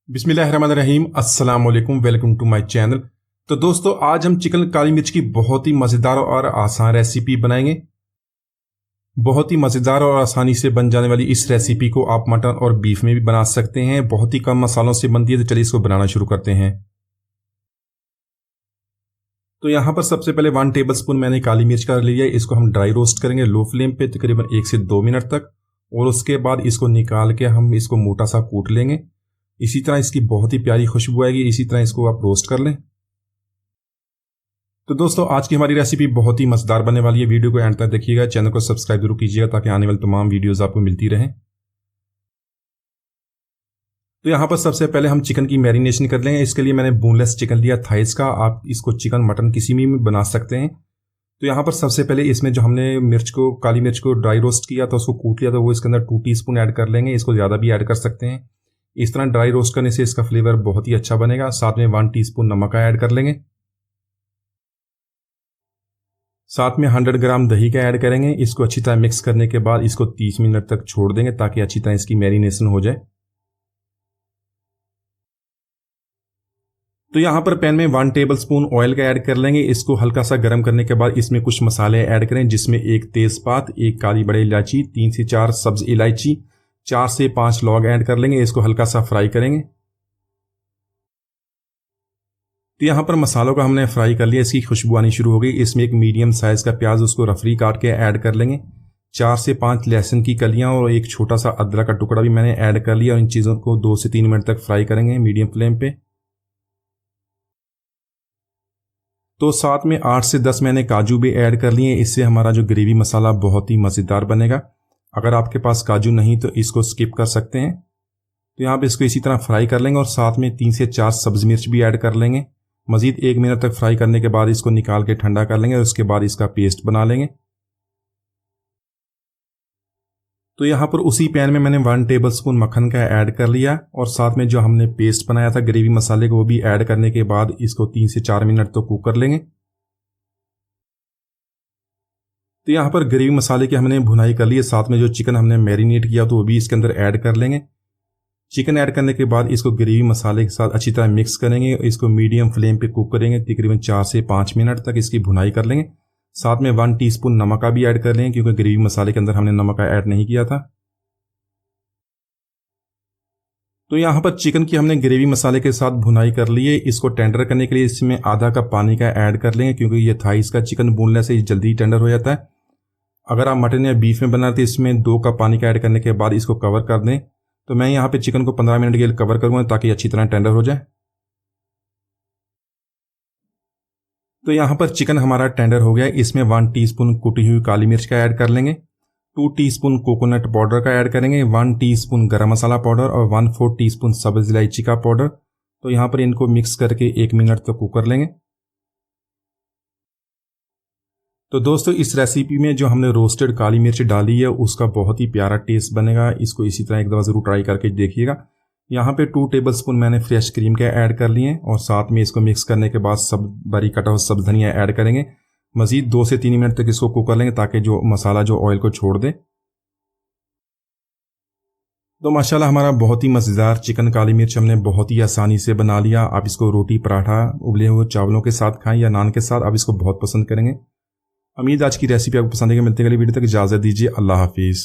बिस्मिल्लाहिर्रहमानिर्रहीम, अस्सलाम वालेकुम, वेलकम टू माय चैनल। तो दोस्तों, आज हम चिकन काली मिर्च की बहुत ही मज़ेदार और आसान रेसिपी बनाएंगे। बहुत ही मज़ेदार और आसानी से बन जाने वाली इस रेसिपी को आप मटन और बीफ में भी बना सकते हैं। बहुत ही कम मसालों से बनती है। तो चलिए इसको बनाना शुरू करते हैं। तो यहाँ पर सबसे पहले 1 टेबलस्पून मैंने काली मिर्च का लिया है। इसको हम ड्राई रोस्ट करेंगे लो फ्लेम पे तकरीबन 1 से 2 मिनट तक, और उसके बाद इसको निकाल के हम इसको मोटा सा कूट लेंगे। इसी तरह इसकी बहुत ही प्यारी खुशबू आएगी। इसी तरह इसको आप रोस्ट कर लें। तो दोस्तों, आज की हमारी रेसिपी बहुत ही मजेदार बनने वाली है। वीडियो को एंड तक देखिएगा, चैनल को सब्सक्राइब जरूर कीजिएगा ताकि आने वाली तमाम वीडियोस आपको मिलती रहें। तो यहाँ पर सबसे पहले हम चिकन की मैरिनेशन कर लेंगे। इसके लिए मैंने बोनलेस चिकन लिया थाइस का। आप इसको चिकन मटन किसी में बना सकते हैं। तो यहाँ पर सबसे पहले इसमें जो हमने काली मिर्च को ड्राई रोस्ट किया था, उसको कूट लिया था, वो इसके अंदर 2 टीस्पून ऐड कर लेंगे। इसको ज़्यादा भी ऐड कर सकते हैं। इस तरह ड्राई रोस्ट करने से इसका फ्लेवर बहुत ही अच्छा बनेगा। साथ में 1 टीस्पून नमक का ऐड कर लेंगे। साथ में 100 ग्राम दही का ऐड करेंगे। इसको अच्छी तरह मिक्स करने के बाद इसको 30 मिनट तक छोड़ देंगे ताकि अच्छी तरह इसकी मैरिनेशन हो जाए। तो यहाँ पर पैन में 1 टेबलस्पून ऑयल का ऐड कर लेंगे। इसको हल्का सा गर्म करने के बाद इसमें कुछ मसाले ऐड करें, जिसमें 1 तेजपात, 1 काली बड़ी इलायची, 3 से 4 सब्ज इलायची, 4 से 5 लौंग ऐड कर लेंगे। इसको हल्का सा फ्राई करेंगे। तो यहाँ पर मसालों का हमने फ्राई कर लिया। इसकी खुशबू आनी शुरू हो गई। इसमें एक मीडियम साइज का प्याज, उसको रफली काट के ऐड कर लेंगे। 4 से 5 लहसुन की कलियां और एक छोटा सा अदरक का टुकड़ा भी मैंने ऐड कर लिया। और इन चीज़ों को 2 से 3 मिनट तक फ्राई करेंगे मीडियम फ्लेम पे। तो साथ में 8 से 10 मैंने काजू भी ऐड कर लिए। इससे हमारा जो ग्रेवी मसाला बहुत ही मज़ेदार बनेगा। अगर आपके पास काजू नहीं तो इसको स्किप कर सकते हैं। तो यहाँ पे इसको इसी तरह फ्राई कर लेंगे और साथ में 3 से 4 सब्ज मिर्च भी ऐड कर लेंगे। मज़ीद 1 मिनट तक फ्राई करने के बाद इसको निकाल के ठंडा कर लेंगे और उसके बाद इसका पेस्ट बना लेंगे। तो यहाँ पर उसी पैन में मैंने 1 टेबलस्पून मक्खन का ऐड कर लिया और साथ में जो हमने पेस्ट बनाया था ग्रेवी मसाले को, वो भी ऐड करने के बाद इसको 3 से 4 मिनट तो कुक कर लेंगे। तो यहाँ पर ग्रेवी मसाले की हमने भुनाई कर ली है। साथ में जो चिकन हमने मैरिनेट किया तो वो भी इसके अंदर ऐड कर लेंगे। चिकन ऐड करने के बाद इसको ग्रेवी मसाले के साथ अच्छी तरह मिक्स करेंगे। इसको मीडियम फ्लेम पे कुक करेंगे। तकरीबन 4 से 5 मिनट तक इसकी भुनाई कर लेंगे। साथ में 1 टीस्पून नमक का भी ऐड कर लेंगे, क्योंकि ग्रेवी मसाले के अंदर हमने नमक का ऐड नहीं किया था। तो यहाँ पर चिकन की हमने ग्रेवी मसाले के साथ भुनाई कर ली है। इसको टेंडर करने के लिए इसमें आधा कप पानी का ऐड कर लेंगे, क्योंकि ये थाइस का चिकन बोनने से जल्दी टेंडर हो जाता है। अगर आप मटन या बीफ में बनाते हैं, इसमें 2 कप पानी का ऐड करने के बाद इसको कवर कर दें। तो मैं यहाँ पे चिकन को 15 मिनट के लिए कवर करूँगा ताकि अच्छी तरह टेंडर हो जाए। तो यहाँ पर चिकन हमारा टेंडर हो गया है। इसमें 1 टीस्पून कुटी हुई काली मिर्च का ऐड कर लेंगे। 2 टीस्पून कोकोनट पाउडर का ऐड करेंगे। 1 टीस्पून गरम मसाला पाउडर और 1/4 टीस्पून सब्ज इलायची का पाउडर। तो यहाँ पर इनको मिक्स करके 1 मिनट तक कुक कर लेंगे। तो दोस्तों, इस रेसिपी में जो हमने रोस्टेड काली मिर्च डाली है उसका बहुत ही प्यारा टेस्ट बनेगा। इसको इसी तरह एक दफ़ा ज़रूर ट्राई करके देखिएगा। यहाँ पे 2 टेबलस्पून मैंने फ्रेश क्रीम के ऐड कर लिए और साथ में इसको मिक्स करने के बाद सब बारीक कटा हुआ सब्ज धनिया ऐड करेंगे। मज़ीद 2 से 3 मिनट तक इसको कुक कर लेंगे ताकि जो मसाला जो ऑयल को छोड़ दे। तो माशाल्लाह हमारा बहुत ही मज़ेदार चिकन काली मिर्च हमने बहुत ही आसानी से बना लिया। आप इसको रोटी, पराठा, उबले हुए चावलों के साथ खाएं या नान के साथ, आप इसको बहुत पसंद करेंगे। उम्मीद आज की रेसिपी आपको पसंद आएगी। मिलते हैं अगली वीडियो तक। इजाज़त दीजिए। अल्लाह हाफिज़।